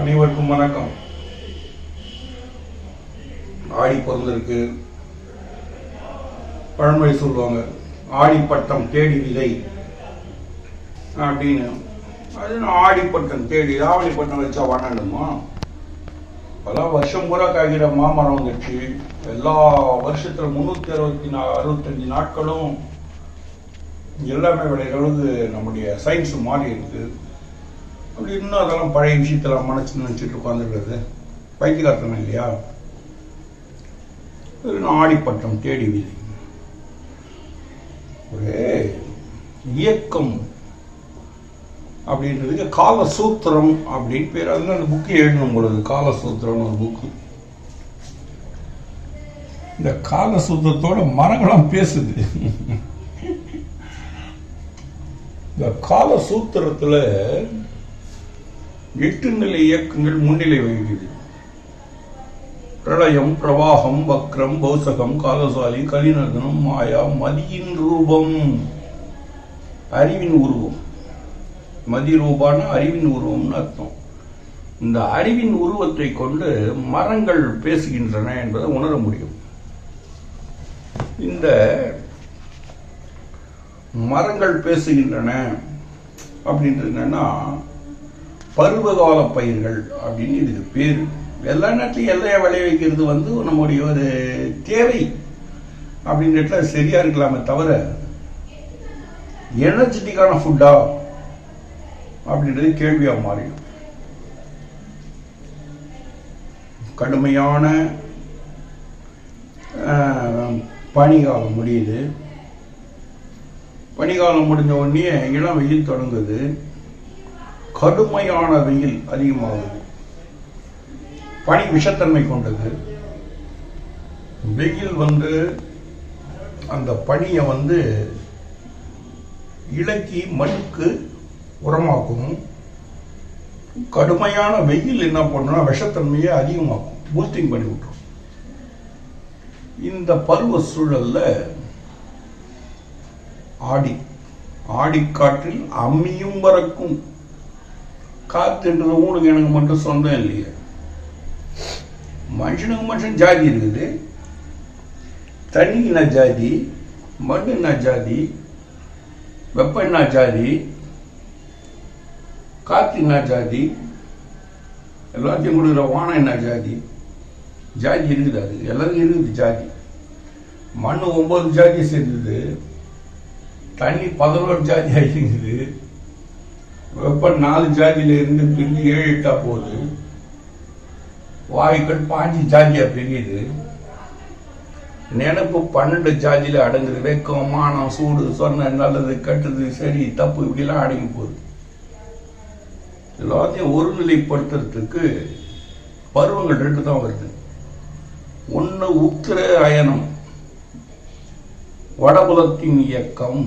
அனைவருக்கும் வணக்கம். ஆடி பிறந்திருக்கு. பழமொழி சொல்லுவாங்க, ஆடிப்பட்டம் தேடி விதை அப்படின்னு. அது ஆடிப்பட்டம் தேடி ஆவணிப்பட்டம் வச்சா வண்ணணுமா? பல வருஷம் பூரா காய்கிற மாமரம் வந்துடுச்சு. எல்லா வருஷத்துல 365 நாட்களும் எல்லாமே விளையிற அளவுக்கு நம்முடைய சயின்ஸ் மாறி இருக்கு. அப்படி இன்னும் அதெல்லாம் பழைய விஷயத்தெல்லாம் நினைச்சிட்டு உட்காந்துருக்கிறது பைத்தியகார்த்தனம் இல்லையா? ஆடிப்பட்டம் தேடி விதை ஒரு இயக்கம் அப்படின்றதுக்கு காலசூத்திரம் அப்படின்னு பேர். அதுல அந்த புக்கு எழுதணும் பொழுது காலசூத்திரம் ஒரு புக்கு. இந்த காலசூத்திரத்தோட மரங்களும் பேசுது. இந்த காலசூத்திரத்துல 8 நிலை இயக்கங்கள் முன்னிலை வகிக்குது. பிரளயம், பிரவாகம், வக்ரம், பௌசகம், காலசாலி, கலிநர்தனம், மாயா, மதியின் ரூபம், அறிவின் உருவம். மதி ரூபான அறிவின் உருவம்னு அர்த்தம். இந்த அறிவின் உருவத்தை கொண்டு மரங்கள் பேசுகின்றன என்பதை உணர முடியும். இந்த மரங்கள் பேசுகின்றன அப்படின்றது என்னன்னா, பருவகால பயிர்கள் அப்படின்னு இதுக்கு பேரு. எல்லா நேரத்திலையும் எல்லையா விளைவிக்கிறது நம்முடைய ஒரு தேவை அப்படின்ற சரியா இருக்கலாமே தவிர எனர்ஜெட்டிக்கான ஃபுட்டா அப்படின்றது கேள்வியா மாறிடும். கடுமையான பனிகாலம் முடியுது. பனிகாலம் முடிஞ்ச உடனே இளம் வெயில் தொடங்குது. கடுமையான வெயில் அதிகமாகுது. பனி விஷத்தன்மை கொண்டது. வெயில் அந்த பனியை இலக்கி மண்ணுக்கு உரமாக்கும். கடுமையான வெயில் என்ன பண்ணுனா விஷத்தன்மையை அதிகமாக்கும், பூஸ்டிங் பண்ணி விட்டுரும். இந்த பருவ சூழல்ல ஆடிக்காற்றில் அம்மியும் பறக்கும். காத்துன்றது உங்களுக்கு எனக்கு மட்டும் சொந்தம் இல்லையே. மனுஷனுக்கு மனுஷன் ஜாதி இருக்குது. தண்ணி என்ன ஜாதி, மண் என்ன ஜாதி, வெப்பம் என்ன ஜாதி, காத்து என்ன ஜாதி, எல்லாத்தையும் கொடுக்குற வானம் என்ன ஜாதி. ஜாதி இருக்குது, அது எல்லாருக்கும் இருக்குது ஜாதி. மண் 9 ஜாதியை சேர்ந்தது. தண்ணி 11 ஜாதி ஆகிருக்குது. வெப்பம் 4 ஜாதியில இருந்து பிரிஞ்சு 7-8 போகுது. வாயுக்கள் 5 ஜாதியா பிரியுது. நினைப்பு 12 ஜாதியில அடங்குது. வெக்கம், மானம், சூடு, சொன்ன, நல்லது, கெட்டது, சரி, தப்பு இப்படிலாம் அடங்கி போகுது. எல்லாத்தையும் ஒருநிலைப்படுத்துறதுக்கு பருவங்கள் 2 தான் வருது. ஒன்று உத்திர அயனம், வடபுலத்தின் இயக்கம்.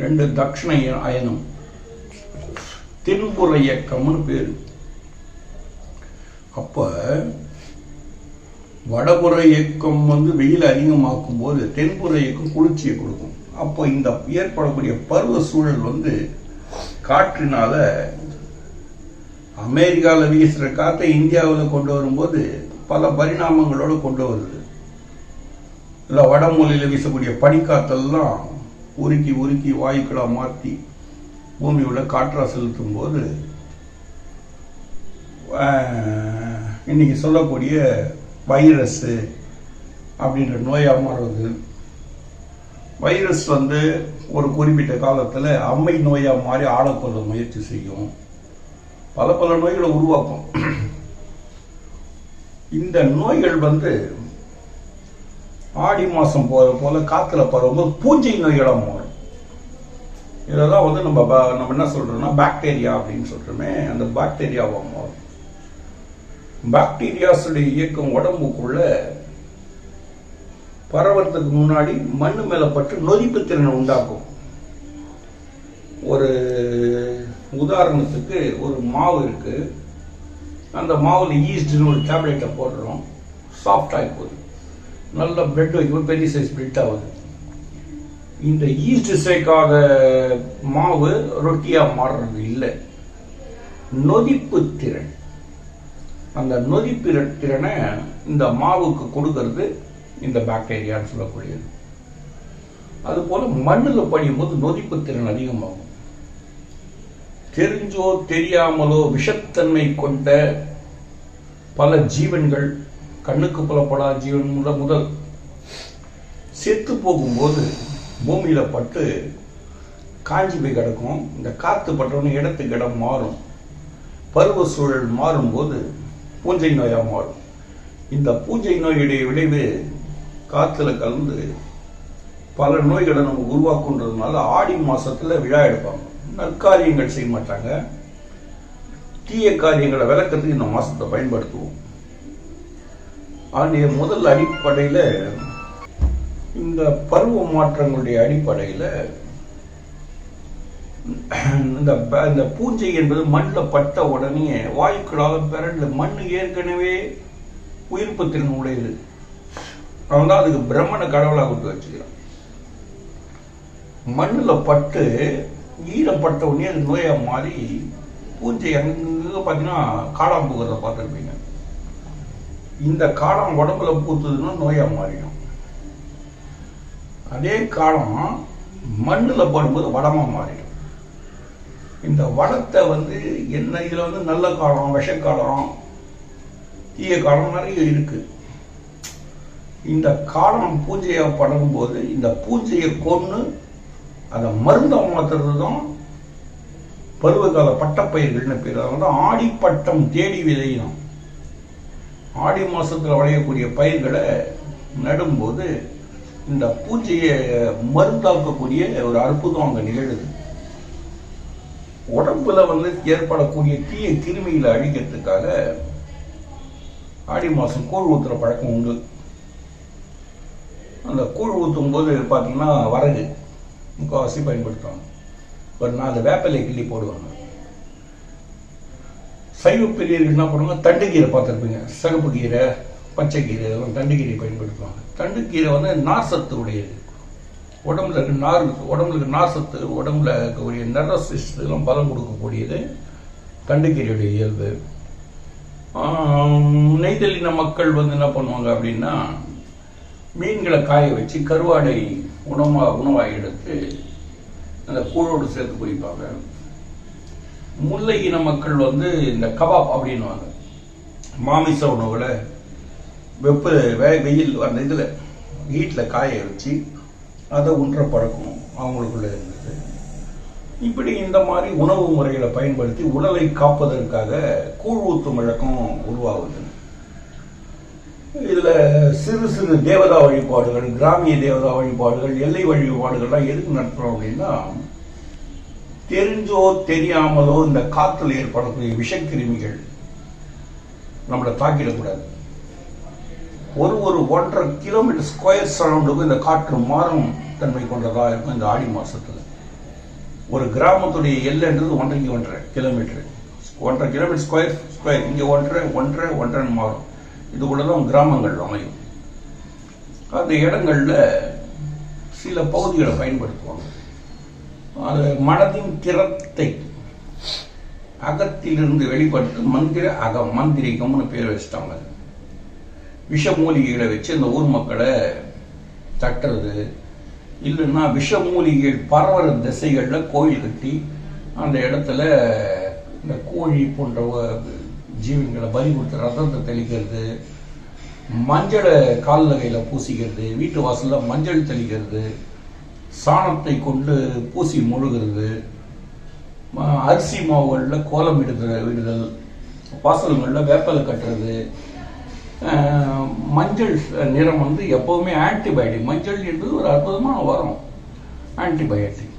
2 தட்சிண அயனம், தென்புற இயக்கம்னு பேரு. அப்ப வடபுற இயக்கம் வெயில் அதிகமாக்கும் போது தென்புற இயக்கம் குளிர்ச்சியை கொடுக்கும். அப்போ இந்த ஏற்படக்கூடிய பருவ சூழல் காற்றினால அமெரிக்காவில் வீசுற காற்றை இந்தியாவில் கொண்டு வரும்போது பல பரிணாமங்களோடு கொண்டு வருது. இல்லை, வடமூலையில் வீசக்கூடிய பனிக்காற்றெல்லாம் உருக்கி உருக்கி வாயுக்களாக மாற்றி பூமியோட காற்றா செலுத்தும் போது இன்னைக்கு சொல்லக்கூடிய வைரஸ் அப்படின்ற நோயாக மாறுவது. வைரஸ் ஒரு குறிப்பிட்ட காலத்தில் அம்மை நோயாக மாறி ஆளக்கொள்ள முயற்சி செய்யும். பல பல நோய்களை உருவாக்கும். இந்த நோய்கள் ஆடி மாசம் போல காத்துல பரவும்போது பூஞ்சை நோய்களாக மாறும். இதெல்லாம் நம்ம என்ன சொல்றோம்னா பாக்டீரியா அப்படின்னு சொல்றோமே, அந்த பாக்டீரியாவா மாறும். பாக்டீரியாஸுடைய இயக்கம் உடம்புக்குள்ள பரவறதுக்கு முன்னாடி மண்ணு மேல பட்டு நொதிப்பு திறனை உண்டாக்கும். ஒரு உதாரணத்துக்கு ஒரு மாவு இருக்கு. அந்த மாவுல ஈஸ்ட்னு ஒரு டேப்லெட்டை போடுறோம். சாஃப்ட் ஆகி போகுது. நல்ல பிரெட் வைக்கும், பெரிய சைஸ் பிரெட் ஆகுது. இந்த ஈஸ்ட் சேர்க்காத மாவு ரொட்டியா மாறுறது இல்லை. நொதிப்பு திறன் அந்த நொதிப்பு திறனை இந்த மாவுக்கு கொடுக்கறது இந்த பாக்டீரியான்னு சொல்லக்கூடியது. அதுபோல மண்ணில் படியும் போது நொதிப்பு திறன் அதிகமாகும். தெரிஞ்சோ தெரியாமலோ விஷத்தன்மை கொண்ட பல ஜீவன்கள், கண்ணுக்கு புலப்படாத ஜீவன் முதல் செத்து போகும்போது பூமியில பட்டு காஞ்சி போய் கிடக்கும். இந்த காத்து பட்டவொன்னு இடத்துக்கு இடம் மாறும். பருவ சூழல் மாறும்போது பூஞ்சை நோயா மாறும். இந்த பூஞ்சை நோயுடைய விளைவு காத்துல கலந்து பல நோய்களை நம்ம உருவாக்குன்றதுனால ஆடி மாசத்துல விழா எடுப்பாங்க. நற்காரியங்கள் செய்ய மாட்டாங்க. தீய காரியங்களை விளக்கத்துக்கு இந்த மாசத்தை பயன்படுத்துவோம். அதனுடைய முதல் அடிப்படையில இந்த பருவ மாற்றங்களுடைய அடிப்படையில இந்த பூஞ்சை என்பது மண்ணில் பட்ட உடனே வாயுக்களாக பிறண்டு மண் ஏற்கனவே உயிர்ப்பு திறன் உடையது. அவன் தான் அதுக்கு பிரம்மனை கடவுளாக விட்டு வச்சுக்கிறான். மண்ணில் பட்டு ஈரப்பட்ட உடனே அது நோயா மாறி பூஞ்சை அங்க பார்த்தீங்கன்னா காளான் பூக்கிறத பார்த்துருப்பீங்க. இந்த காளான் உடம்புல பூத்துதுன்னா நோயா மாறிடும். அதே காலம் மண்ணில் படும்போது வடமா மாறிடும். இந்த வடத்தை என்ன இதுல நல்ல காலம், விஷக்காலம், தீய காலம் நிறைய இருக்கு. இந்த காலம் பூஜையா படும் போது இந்த பூஜையை கொண்டு அதை மருந்தை மாத்துறது தான் பருவகால பட்டப்பயிர்கள்னு பேர். அதனால ஆடிப்பட்டம் தேடி விதையும். ஆடி மாசத்துல விளையக்கூடிய பயிர்களை நடும்போது இந்த பூஜையை மருந்தாக்கக்கூடிய ஒரு அற்புதம் அங்க நிகழுது. உடம்புல ஏற்படக்கூடிய தீய கிருமிகளை அழிக்கிறதுக்காக ஆடி மாசம் கூழ் ஊத்துற பழக்கம் உண்டு. அந்த கூழ் ஊத்தும் போது பார்த்தீங்கன்னா வரகு முக்கால்வாசி பயன்படுத்துவாங்க. ஒரு 4 வேப்பிலை கிள்ளி போடுவாங்க. சைவ பெரியர்கள் என்ன பண்ணுவாங்க, தண்டுக்கீரை பார்த்துருப்பீங்க. சிகப்பு கீரை, பச்சை கீரை, இதெல்லாம் தண்டுக்கீரை பயன்படுத்துவாங்க. தண்டுக்கீரை நார் சத்து உடையது. உடம்புல இருக்க நார் சத்து, உடம்புல இருக்கக்கூடிய நர்வஸ் இதெல்லாம் பலம் கொடுக்கக்கூடியது தண்டுக்கீரையுடைய இயல்பு. நெய்தலின மக்கள் என்ன பண்ணுவாங்க அப்படின்னா, மீன்களை காய வச்சு கருவாடை உணவாக எடுத்து அந்த கூழோடு சேர்த்து குடிப்பாங்க. முல்லை இன மக்கள் இந்த கபாப் அப்படின்வாங்க. மாமிச உணவுகளை வெயில் அந்த இதில் வீட்டில் காய வச்சு அதை உண்ற பழக்கம் அவங்களுக்குள்ள இருந்தது. இப்படி இந்த மாதிரி உணவு முறைகளை பயன்படுத்தி உடலை காப்பதற்காக கூழ் ஊத்தும் வழக்கம் உருவாகுது. இதுல சிறு சிறு தேவதா வழிபாடுகள், கிராமிய தேவதா வழிபாடுகள், எல்லை வழிபாடுகள்லாம் எதுக்கு நடத்துறோம் அப்படின்னா, தெரிஞ்சோ தெரியாமலோ இந்த காற்றில் ஏற்படக்கூடிய விஷக்கிருமிகள் நம்மளை தாக்கிடக்கூடாது. ஒரு 1.5 கிலோமீட்டர் ஸ்கொயர் சரௌண்டுக்கு இந்த காற்று மாறும் தன்மை கொண்டதா இருக்கும். இந்த ஆடி மாசத்துல ஒரு கிராமத்துடைய எல்லைன்றது 1.5 கிலோமீட்டர், 1.5 கிலோமீட்டர் ஸ்கொயர் இங்க 1.5 மாறும். இதுக்குள்ளதான் கிராமங்கள் அமையும். அந்த இடங்கள்ல சில பகுதிகளை பயன்படுத்துவாங்க. அது மனதின் திறத்தை அகத்திலிருந்து வெளிப்படுத்து மந்திரிகம்னு பேர் வச்சிட்டாங்க. விஷமூலிகைகளை வச்சு இந்த ஊர் மக்களை தட்டுறது, இல்லைன்னா விஷமூலிகைகள் பரவற திசைகள்ல கோயில் கட்டி அந்த இடத்துல இந்த கோழி போன்ற ஜீவன்களை பலி கொடுத்து ரத்தத்தை தெளிக்கிறது, மஞ்சளை கால் கையில பூசிக்கிறது, வீட்டு வாசல்ல மஞ்சள் தெளிக்கிறது, சாணத்தை கொண்டு பூசி முழுகிறது, அரிசி மாவுகள்ல கோலம் விடுதல், வாசல்கள்ல வேப்பலை கட்டுறது. மஞ்சள் நிறம் எப்பவுமே ஆன்டிபயோட்டிக். மஞ்சள் என்பது ஒரு அற்புதமான வரம், ஆன்டிபயோட்டிக்.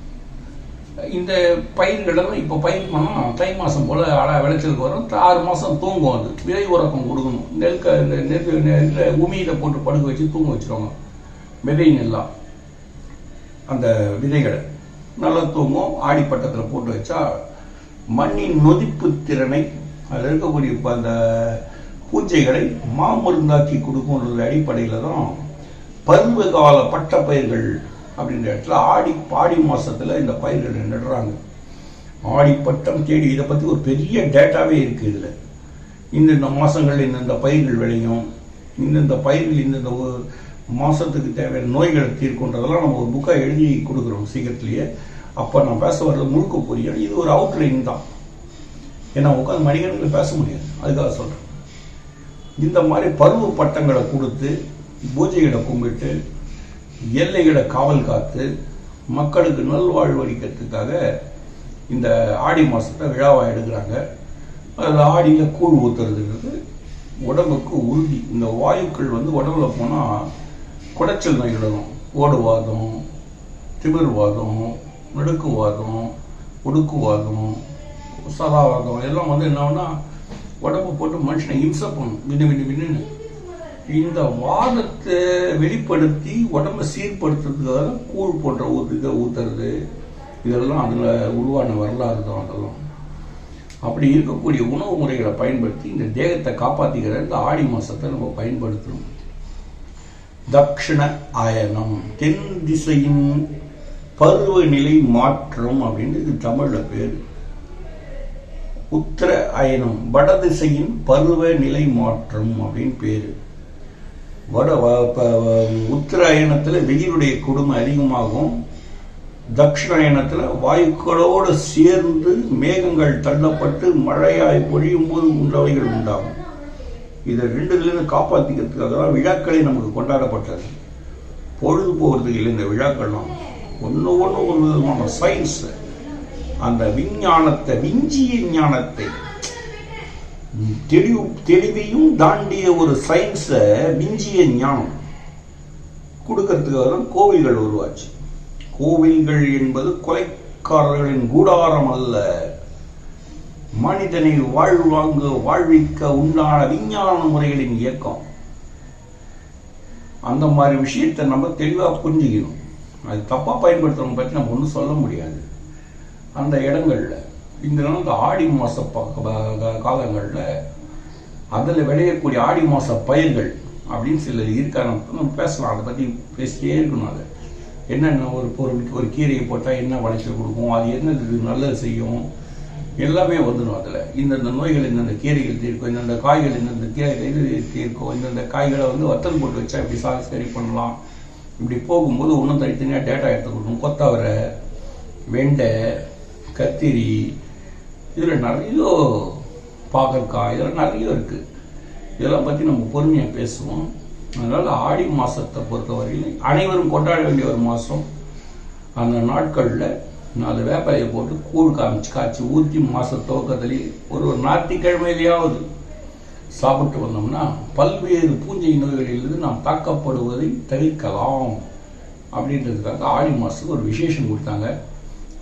இந்த பயிர்களெல்லாம் இப்போ பயிர் பண்ணால் தை மாதம் போல் விளைச்சலுக்கு வரும். 6 மாதம் தூங்கும். அது விதை உறக்கம் கொடுக்கணும். நெல் உமியில் போட்டு படுக்க வச்சு தூங்க வச்சுருவாங்க. விதை நெல்லாம் அந்த விதைகளை நல்லா தூங்கும். ஆடிப்பட்டத்தில் போட்டு வச்சா மண்ணின் நொதிப்பு திறனை, அதில் இருக்கக்கூடிய அந்த பூஜைகளை மாமருந்தாக்கி கொடுக்கும் அடிப்படையில் தான் பருவகால பட்ட பயிர்கள் அப்படின்ற இடத்துல ஆடி மாசத்துல இந்த பயிர்கள் நடுறாங்க. ஆடிப்பட்டம் தேடி, இதை பத்தி ஒரு பெரிய டேட்டாவே இருக்கு. இதுல இந்தந்த மாதங்கள் இந்தந்த பயிர்கள் விளையும், இந்தந்த பயிர்கள் இந்தந்த மாதத்துக்கு தேவையான நோய்களை தீர்க்குன்றதெல்லாம் நம்ம ஒரு புக்காக எழுதி கொடுக்குறோம் சீக்கிரத்துலேயே. அப்போ நான் பேச வர்றது முழுக்க புரியும். இது ஒரு அவுட்லைன் தான். ஏன்னா உட்காந்து மணிக்கணக்கில் பேச முடியாது, அதுக்காக சொல்கிறேன். இந்த மாதிரி பருவ பட்டங்களை கொடுத்து பூஜைகளை கும்பிட்டு எல்லைகளை காவல் காத்து மக்களுக்கு நல்வாழ்வு அளிக்கிறதுக்காக இந்த ஆடி மாதத்தை விழாவாக எடுக்கிறாங்க. அதில் ஆடியில் கூழ் ஊற்றுறதுங்கிறது உடம்புக்கு உறுதி. இந்த வாயுக்கள் உடம்புல போனால் குடைச்சல் நோய் விடணும். ஓடுவாதம், திமிர்வாதம், நடுக்குவாதம், ஒடுக்குவாதம், சதாவாதம் எல்லாம் என்னன்னா உடம்பு போட்டு மனுஷனை இம்சை பண்ணும். வின்னு இந்த வாதத்தை வெளிப்படுத்தி உடம்பை சீர்படுத்துறதுக்காக கூழ் போன்ற இதை ஊத்துறது, இதெல்லாம் அதில் உருவான வரலாறு தான். அதெல்லாம் அப்படி இருக்கக்கூடிய உணவு முறைகளை பயன்படுத்தி இந்த தேகத்தை காப்பாற்றிக்கிற இந்த ஆடி மாதத்தை நம்ம பயன்படுத்தணும். தக்ஷண அயனம், தென் திசையின் பருவநிலை மாற்றம் அப்படின்னு இது தமிழில் பேர். உத்தர அயனம், வடதிசையின் பருவநிலை மாற்றம் அப்படின்னு பேரு. உத்தர அயனத்தில் வெயிலுடைய கொடுமை அதிகமாகும். தட்சிணாயனத்தில் வாயுக்களோடு சேர்ந்து மேகங்கள் தள்ளப்பட்டு மழையாய் பொழியும் போது உண்டவைகள் உண்டாகும். இதை ரெண்டுலேருந்து காப்பாற்றிக்கிறதுக்காக தான் விழாக்களே நமக்கு கொண்டாடப்பட்டது. பொழுது போகிறதுக்கு இல்லை இந்த விழாக்கள்லாம். ஒன்று ஒன்று ஒரு விதமான சயின்ஸ். அந்த விஞ்ஞானத்தை, விஞ்சிய ஞானத்தை, தெளிவையும் தாண்டிய ஒரு சயின்ஸை, விஞ்சிய ஞானம் கொடுக்கறதுக்காக தான் கோவில்கள் உருவாச்சு. கோவில்கள் என்பது கொலைக்காரர்களின் கூடாரம் அல்ல, மனிதனை வாழ்விக்க உண்டான விஞ்ஞான முறைகளின் இயக்கம். அந்த மாதிரி விஷயத்தை நம்ம தெளிவாக புரிஞ்சுக்கணும். அது தப்பா பயன்படுத்துறவங்க பற்றி நம்ம ஒன்றும் சொல்ல முடியாது. அந்த இடங்கள்ல இந்த ஆடி மாச காலங்களில் அதில் விளையக்கூடிய ஆடி மாச பயிர்கள் அப்படின்னு சிலர் இருக்காங்க. நம்ம பேசலாம், அதை பற்றி பேசிட்டே இருக்கணும். அதை என்னென்ன ஒரு பொருளுக்கு ஒரு கீரையை போட்டால் என்ன விளைச்சல் கொடுக்கும், அது என்ன நல்லது செய்யும், எல்லாமே வந்துடும். அதில் இந்தந்த நோய்கள் இந்தந்த கீரைகள் தீர்க்கும், இந்தந்த காய்கள் இந்தந்த இது தீர்க்கும், இந்தந்த காய்களை வத்தல் போட்டு வச்சா இப்படி சரி பண்ணலாம். இப்படி போகும்போது ஒன்றும் தனித்தனியாக டேட்டா எடுத்து கொடுக்கணும். கொத்தவரை, வெண்டை, கத்திரி, இதில் நிறைய பாகற்காய், இதெல்லாம் நிறைய இருக்குது. இதெல்லாம் பற்றி நம்ம பொறுமையாக பேசுவோம். அதனால் ஆடி மாதத்தை பொறுத்தவரையில் அனைவரும் கொண்டாட வேண்டிய ஒரு மாதம். அந்த நாட்களில் 4 வேப்பலையை போட்டு கூழ் காய்ச்சி ஊற்றி மாத துவக்கத்திலேயே ஒரு ஞாயிற்றுக்கிழமையிலேயாவது சாப்பிட்டு வந்தோம்னா பல்வேறு பூஞ்சை நோய்களிலிருந்து நாம் தாக்கப்படுவதை தவிர்க்கலாம். அப்படின்றதுக்காக ஆடி மாதத்துக்கு ஒரு விசேஷம் கொடுத்தாங்க.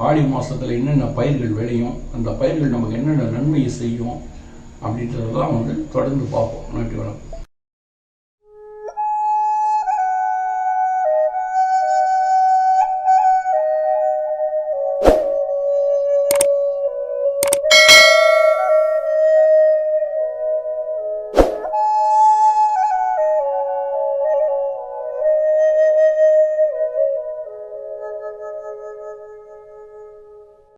ஆடி மாதத்தில் என்னென்ன பயிர்கள் விளையும், அந்த பயிர்கள் நமக்கு என்னென்ன நன்மையை செய்யும் அப்படின்றதெல்லாம் தொடர்ந்து பார்ப்போம். நன்றி, வணக்கம்.